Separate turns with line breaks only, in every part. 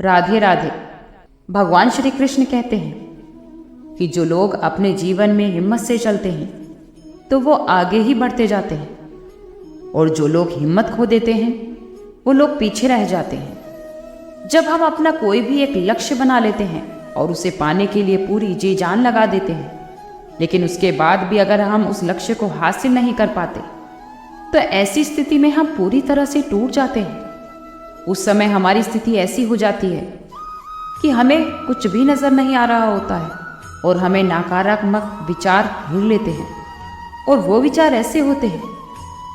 राधे राधे। भगवान श्री कृष्ण कहते हैं कि जो लोग अपने जीवन में हिम्मत से चलते हैं तो वो आगे ही बढ़ते जाते हैं, और जो लोग हिम्मत खो देते हैं वो लोग पीछे रह जाते हैं। जब हम अपना कोई भी एक लक्ष्य बना लेते हैं और उसे पाने के लिए पूरी जी जान लगा देते हैं, लेकिन उसके बाद भी अगर हम उस लक्ष्य को हासिल नहीं कर पाते तो ऐसी स्थिति में हम पूरी तरह से टूट जाते हैं। उस समय हमारी स्थिति ऐसी हो जाती है कि हमें कुछ भी नज़र नहीं आ रहा होता है और हमें नकारात्मक विचार घेर लेते हैं, और वो विचार ऐसे होते हैं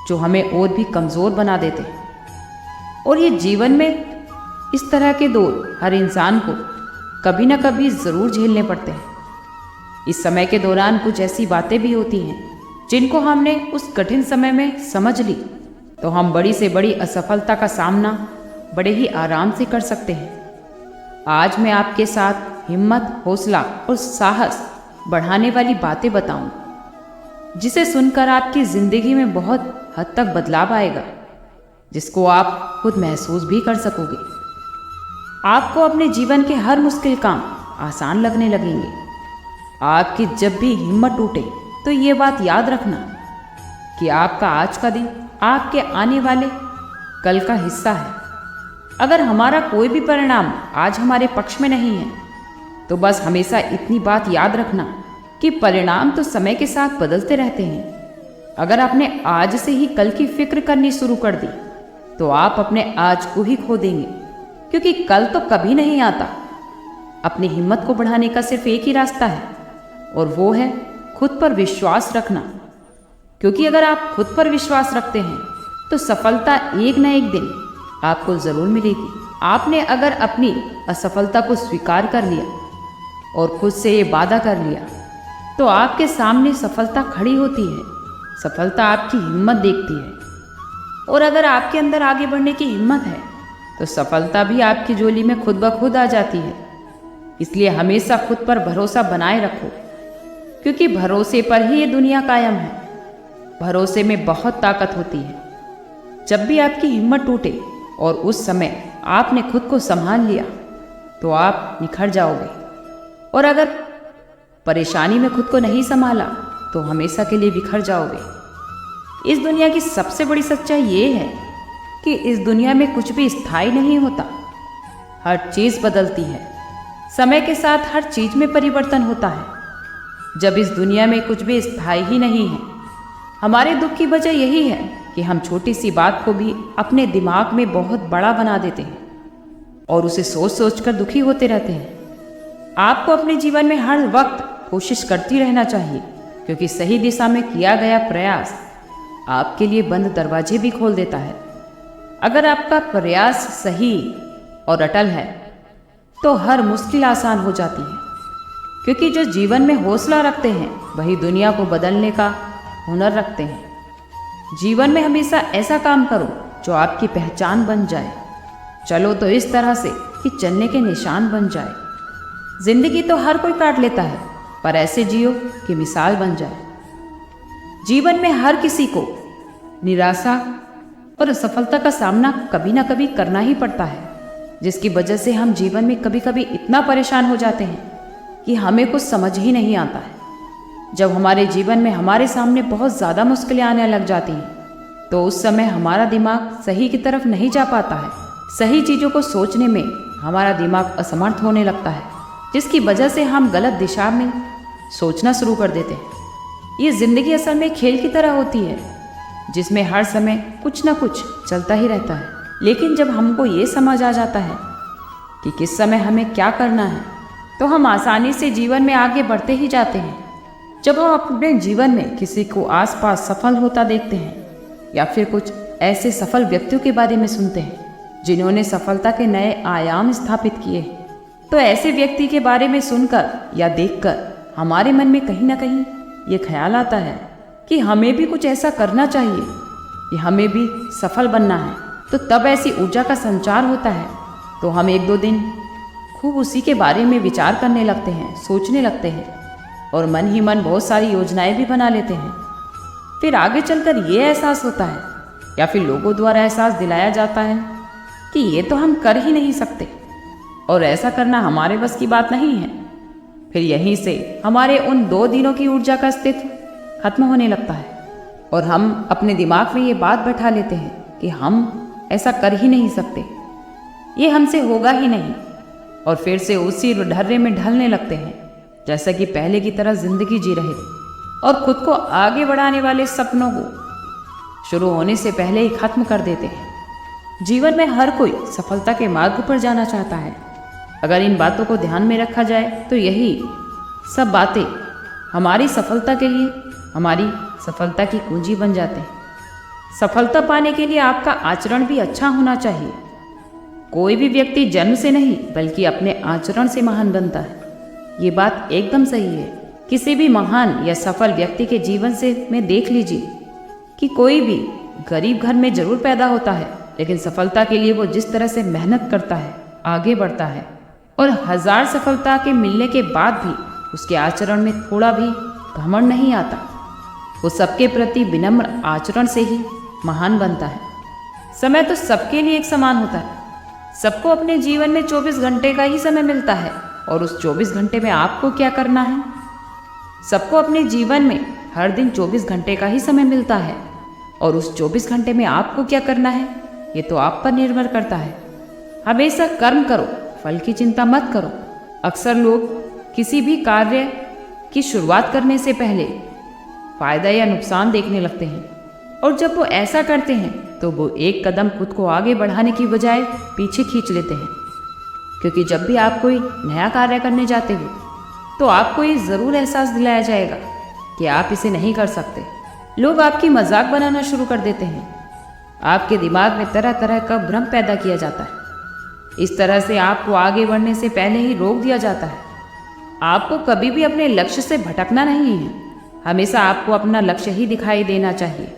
जो हमें और भी कमज़ोर बना देते हैं। और ये जीवन में इस तरह के दौर हर इंसान को कभी ना कभी ज़रूर झेलने पड़ते हैं। इस समय के दौरान कुछ ऐसी बातें भी होती हैं जिनको हमने उस कठिन समय में समझ ली तो हम बड़ी से बड़ी असफलता का सामना बड़े ही आराम से कर सकते हैं। आज मैं आपके साथ हिम्मत, हौसला और साहस बढ़ाने वाली बातें बताऊं, जिसे सुनकर आपकी ज़िंदगी में बहुत हद तक बदलाव आएगा, जिसको आप खुद महसूस भी कर सकोगे। आपको अपने जीवन के हर मुश्किल काम आसान लगने लगेंगे। आपकी जब भी हिम्मत टूटे तो ये बात याद रखना कि आपका आज का दिन आपके आने वाले कल का हिस्सा है। अगर हमारा कोई भी परिणाम आज हमारे पक्ष में नहीं है तो बस हमेशा इतनी बात याद रखना कि परिणाम तो समय के साथ बदलते रहते हैं। अगर आपने आज से ही कल की फिक्र करनी शुरू कर दी तो आप अपने आज को ही खो देंगे, क्योंकि कल तो कभी नहीं आता। अपनी हिम्मत को बढ़ाने का सिर्फ एक ही रास्ता है, और वो है खुद पर विश्वास रखना। क्योंकि अगर आप खुद पर विश्वास रखते हैं तो सफलता एक न एक दिन आपको ज़रूर मिलेगी। आपने अगर अपनी असफलता को स्वीकार कर लिया और खुद से ये वादा कर लिया तो आपके सामने सफलता खड़ी होती है। सफलता आपकी हिम्मत देखती है, और अगर आपके अंदर आगे बढ़ने की हिम्मत है तो सफलता भी आपकी झोली में खुद ब खुद आ जाती है। इसलिए हमेशा खुद पर भरोसा बनाए रखो, क्योंकि भरोसे पर ही ये दुनिया कायम है। भरोसे में बहुत ताकत होती है। जब भी आपकी हिम्मत टूटे और उस समय आपने खुद को संभाल लिया तो आप निखर जाओगे, और अगर परेशानी में खुद को नहीं संभाला तो हमेशा के लिए बिखर जाओगे। इस दुनिया की सबसे बड़ी सच्चाई ये है कि इस दुनिया में कुछ भी स्थायी नहीं होता। हर चीज़ बदलती है। समय के साथ हर चीज़ में परिवर्तन होता है। जब इस दुनिया में कुछ भी स्थायी ही नहीं है, हमारे दुख की वजह यही है कि हम छोटी सी बात को भी अपने दिमाग में बहुत बड़ा बना देते हैं और उसे सोच सोच कर दुखी होते रहते हैं। आपको अपने जीवन में हर वक्त कोशिश करती रहना चाहिए, क्योंकि सही दिशा में किया गया प्रयास आपके लिए बंद दरवाजे भी खोल देता है। अगर आपका प्रयास सही और अटल है तो हर मुश्किल आसान हो जाती है, क्योंकि जो जीवन में हौसला रखते हैं वही दुनिया को बदलने का हुनर रखते हैं। जीवन में हमेशा ऐसा काम करो जो आपकी पहचान बन जाए। चलो तो इस तरह से कि चलने के निशान बन जाए। जिंदगी तो हर कोई काट लेता है, पर ऐसे जियो कि मिसाल बन जाए। जीवन में हर किसी को निराशा और असफलता का सामना कभी ना कभी करना ही पड़ता है, जिसकी वजह से हम जीवन में कभी कभी इतना परेशान हो जाते हैं कि हमें कुछ समझ ही नहीं आता है। जब हमारे जीवन में हमारे सामने बहुत ज़्यादा मुश्किलें आने लग जाती हैं तो उस समय हमारा दिमाग सही की तरफ नहीं जा पाता है। सही चीज़ों को सोचने में हमारा दिमाग असमर्थ होने लगता है, जिसकी वजह से हम गलत दिशा में सोचना शुरू कर देते हैं। ये ज़िंदगी असल में खेल की तरह होती है, जिसमें हर समय कुछ ना कुछ चलता ही रहता है। लेकिन जब हमको ये समझ आ जाता है कि किस समय हमें क्या करना है तो हम आसानी से जीवन में आगे बढ़ते ही जाते हैं। जब हम अपने जीवन में किसी को आसपास सफल होता देखते हैं या फिर कुछ ऐसे सफल व्यक्तियों के बारे में सुनते हैं जिन्होंने सफलता के नए आयाम स्थापित किए, तो ऐसे व्यक्ति के बारे में सुनकर या देखकर हमारे मन में कहीं ना कहीं ये ख्याल आता है कि हमें भी कुछ ऐसा करना चाहिए, कि हमें भी सफल बनना है। तो तब ऐसी ऊर्जा का संचार होता है तो हम एक दो दिन खूब उसी के बारे में विचार करने लगते हैं, सोचने लगते हैं, और मन ही मन बहुत सारी योजनाएं भी बना लेते हैं। फिर आगे चलकर ये एहसास होता है या फिर लोगों द्वारा एहसास दिलाया जाता है कि ये तो हम कर ही नहीं सकते। और ऐसा करना हमारे बस की बात नहीं है। फिर यहीं से हमारे उन 2 दिनों की ऊर्जा का अस्तित्व खत्म होने लगता है और हम अपने दिमाग में ये बात बैठा लेते हैं कि हम ऐसा कर ही नहीं सकते, ये हमसे होगा ही नहीं, और फिर से उसी ढर्रे में ढलने लगते हैं जैसा कि पहले की तरह जिंदगी जी रहे और खुद को आगे बढ़ाने वाले सपनों को शुरू होने से पहले ही खत्म कर देते हैं। जीवन में हर कोई सफलता के मार्ग पर जाना चाहता है। अगर इन बातों को ध्यान में रखा जाए तो यही सब बातें हमारी सफलता के लिए हमारी सफलता की कुंजी बन जाते हैं। सफलता पाने के लिए आपका आचरण भी अच्छा होना चाहिए। कोई भी व्यक्ति जन्म से नहीं बल्कि अपने आचरण से महान बनता है। ये बात एकदम सही है। किसी भी महान या सफल व्यक्ति के जीवन से में देख लीजिए कि कोई भी गरीब घर में जरूर पैदा होता है, लेकिन सफलता के लिए वो जिस तरह से मेहनत करता है, आगे बढ़ता है और 1000 सफलता के मिलने के बाद भी उसके आचरण में थोड़ा भी घमंड नहीं आता। वो सबके प्रति विनम्र आचरण से ही महान बनता है। समय तो सबके लिए एक समान होता है। सबको अपने जीवन में 24 घंटे का ही समय मिलता है और उस 24 घंटे में आपको क्या करना है? सबको अपने जीवन में हर दिन 24 घंटे का ही समय मिलता है और उस 24 घंटे में आपको क्या करना है, ये तो आप पर निर्भर करता है। हमेशा कर्म करो, फल की चिंता मत करो। अक्सर लोग किसी भी कार्य की शुरुआत करने से पहले फायदा या नुकसान देखने लगते हैं और जब वो ऐसा करते हैं तो वो एक कदम खुद को आगे बढ़ाने की बजाय पीछे खींच लेते हैं। क्योंकि जब भी आप कोई नया कार्य करने जाते हो तो आपको ये ज़रूर एहसास दिलाया जाएगा कि आप इसे नहीं कर सकते। लोग आपकी मजाक बनाना शुरू कर देते हैं। आपके दिमाग में तरह तरह का भ्रम पैदा किया जाता है। इस तरह से आपको आगे बढ़ने से पहले ही रोक दिया जाता है। आपको कभी भी अपने लक्ष्य से भटकना नहीं है। हमेशा आपको अपना लक्ष्य ही दिखाई देना चाहिए।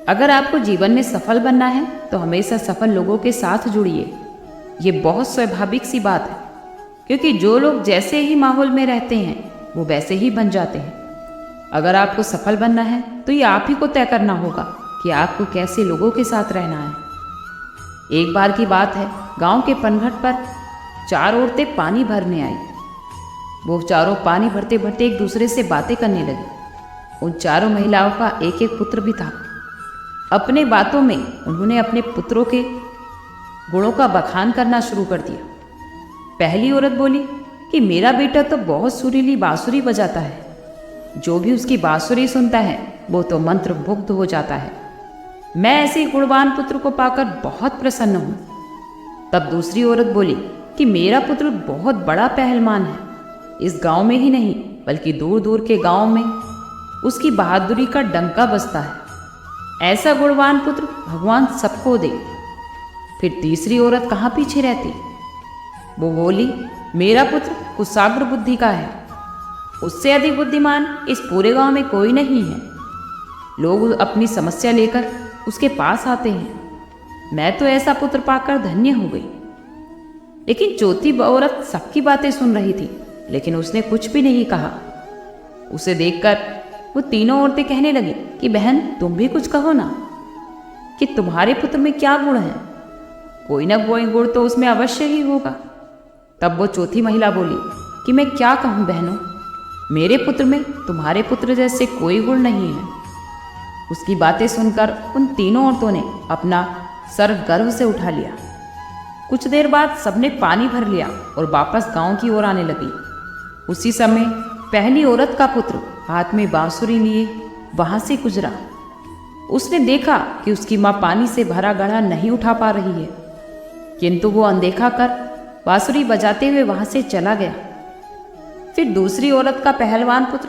अगर आपको जीवन में सफल बनना है तो हमेशा सफल लोगों के साथ जुड़िए। ये बहुत स्वाभाविक सी बात है, क्योंकि जो लोग जैसे ही माहौल में रहते हैं वो वैसे ही बन जाते हैं। अगर आपको सफल बनना है तो ये आप ही को तय करना होगा कि आपको कैसे लोगों के साथ रहना है। एक बार की बात है, गांव के पनघट पर 4 औरतें पानी भरने आई। वो चारों पानी भरते भरते एक दूसरे से बातें करने लगी। उन चारों महिलाओं का एक एक पुत्र भी था। अपने बातों में उन्होंने अपने पुत्रों के गुणों का बखान करना शुरू कर दिया। पहली औरत बोली कि मेरा बेटा तो बहुत सुरीली बांसुरी बजाता है। जो भी उसकी बांसुरी सुनता है वो तो मंत्रमुग्ध हो जाता है। मैं ऐसे गुणवान पुत्र को पाकर बहुत प्रसन्न हूँ। तब दूसरी औरत बोली कि मेरा पुत्र बहुत बड़ा पहलवान है। इस गांव में ही नहीं बल्कि दूर दूर के गांव में उसकी बहादुरी का डंका बजता है। ऐसा गुणवान पुत्र भगवान सबको दे। फिर तीसरी औरत कहाँ पीछे रहती। वो बोली मेरा पुत्र कुशाग्र बुद्धि का है। उससे अधिक बुद्धिमान इस पूरे गांव में कोई नहीं है। लोग अपनी समस्या लेकर उसके पास आते हैं। मैं तो ऐसा पुत्र पाकर धन्य हो गई। लेकिन चौथी औरत सबकी बातें सुन रही थी, लेकिन उसने कुछ भी नहीं कहा। उसे देखकर वो तीनों औरतें कहने लगी कि बहन तुम भी कुछ कहो ना, कि तुम्हारे पुत्र में क्या गुण है। कोई ना कोई गुण तो उसमें अवश्य ही होगा। तब वो चौथी महिला बोली कि मैं क्या कहूँ बहनों, मेरे पुत्र में तुम्हारे पुत्र जैसे कोई गुण नहीं है। उसकी बातें सुनकर उन तीनों औरतों ने अपना सर गर्व से उठा लिया। कुछ देर बाद सबने पानी भर लिया और वापस गांव की ओर आने लगी। उसी समय पहली औरत का पुत्र हाथ में बांसुरी लिए वहां से गुजरा। उसने देखा कि उसकी माँ पानी से भरा घड़ा नहीं उठा पा रही है, किंतु वो अनदेखा कर बांसुरी बजाते हुए वहां से चला गया। फिर दूसरी औरत का पहलवान पुत्र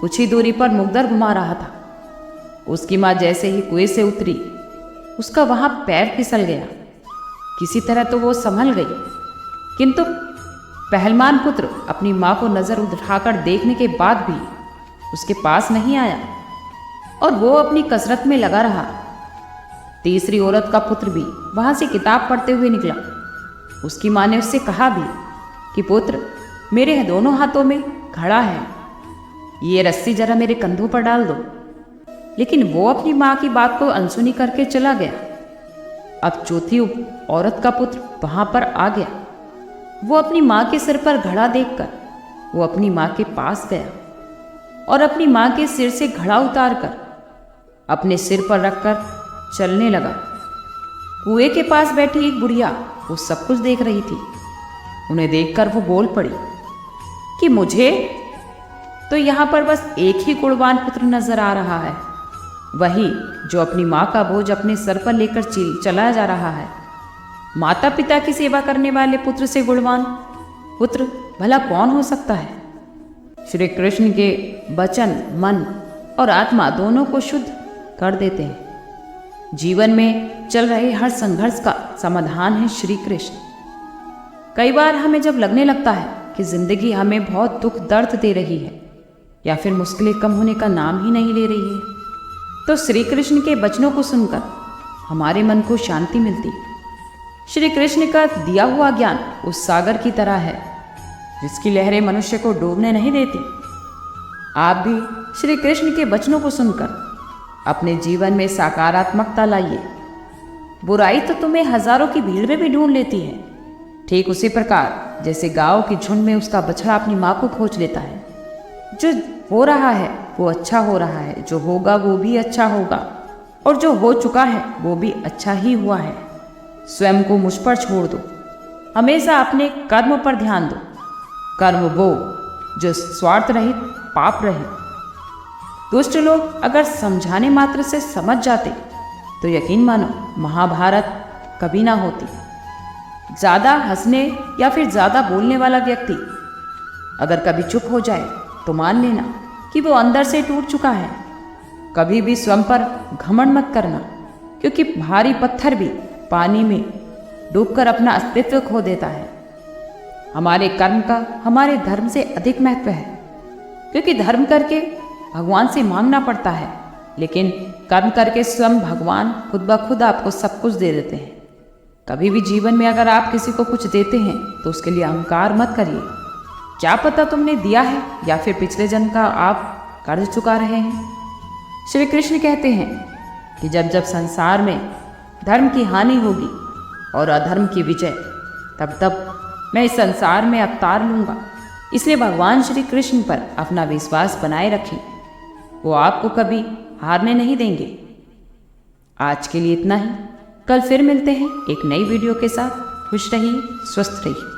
कुछ ही दूरी पर मुग्दर घुमा रहा था। उसकी माँ जैसे ही कुएं से उतरी, उसका वहां पैर फिसल गया। किसी तरह तो वो संभल गई, किंतु पहलवान पुत्र अपनी माँ को नजर उठाकर देखने के बाद भी उसके पास नहीं आया और वो अपनी कसरत में लगा रहा। तीसरी औरत का पुत्र भी वहां से किताब पढ़ते हुए निकला। उसकी माँ ने उससे कहा भी कि पुत्र मेरे दोनों हाथों में घड़ा है, ये रस्सी जरा मेरे कंधों पर डाल दो। लेकिन वो अपनी माँ की बात को अनसुनी करके चला गया। अब चौथी औरत का पुत्र वहां पर आ गया। वो अपनी माँ के सिर पर घड़ा देखकर वो अपनी माँ के पास गया और अपनी माँ के सिर से घड़ा उतारकर अपने सिर पर रखकर चलने लगा। कुएं के पास बैठी एक बुढ़िया वो सब कुछ देख रही थी। उन्हें देखकर वो बोल पड़ी कि मुझे तो यहाँ पर बस एक ही गुणवान पुत्र नजर आ रहा है, वही जो अपनी माँ का बोझ अपने सर पर लेकर चला जा रहा है। माता पिता की सेवा करने वाले पुत्र से गुणवान पुत्र भला कौन हो सकता है। श्री कृष्ण के वचन, मन और आत्मा दोनों को शुद्ध कर देते हैं। जीवन में चल रहे हर संघर्ष का समाधान है श्री कृष्ण। कई बार हमें जब लगने लगता है कि जिंदगी हमें बहुत दुख दर्द दे रही है या फिर मुश्किलें कम होने का नाम ही नहीं ले रही है, तो श्री कृष्ण के वचनों को सुनकर हमारे मन को शांति मिलती है। श्री कृष्ण का दिया हुआ ज्ञान उस सागर की तरह है जिसकी लहरें मनुष्य को डूबने नहीं देती। आप भी श्री कृष्ण के वचनों को सुनकर अपने जीवन में सकारात्मकता लाइए। बुराई तो तुम्हें हजारों की भीड़ में भी ढूंढ लेती है, ठीक उसी प्रकार जैसे गांव की झुंड में उसका बछड़ा अपनी माँ को खोज लेता है। जो हो रहा है वो अच्छा हो रहा है, जो होगा वो भी अच्छा होगा, और जो हो चुका है वो भी अच्छा ही हुआ है। स्वयं को मुझ पर छोड़ दो, हमेशा अपने कर्म पर ध्यान दो। कर्म वो जो स्वार्थ रहित, पाप रहित। दुष्ट लोग अगर समझाने मात्र से समझ जाते तो यकीन मानो महाभारत कभी ना होती। ज़्यादा हंसने या फिर ज़्यादा बोलने वाला व्यक्ति अगर कभी चुप हो जाए तो मान लेना कि वो अंदर से टूट चुका है। कभी भी स्वयं पर घमंड मत करना, क्योंकि भारी पत्थर भी पानी में डूबकर अपना अस्तित्व खो देता है। हमारे कर्म का हमारे धर्म से अधिक महत्व है, क्योंकि धर्म करके भगवान से मांगना पड़ता है, लेकिन कर्म करके स्वयं भगवान खुद ब खुद आपको सब कुछ दे देते हैं। कभी भी जीवन में अगर आप किसी को कुछ देते हैं तो उसके लिए अहंकार मत करिए। क्या पता तुमने दिया है या फिर पिछले जन्म का आप कर्ज चुका रहे हैं। श्री कृष्ण कहते हैं कि जब जब संसार में धर्म की हानि होगी और अधर्म की विजय, तब तब मैं इस संसार में अवतार लूँगा। इसलिए भगवान श्री कृष्ण पर अपना विश्वास बनाए रखें, वो आपको कभी हारने नहीं देंगे। आज के लिए इतना ही। कल फिर मिलते हैं एक नई वीडियो के साथ। खुश रहिए, स्वस्थ रहिए।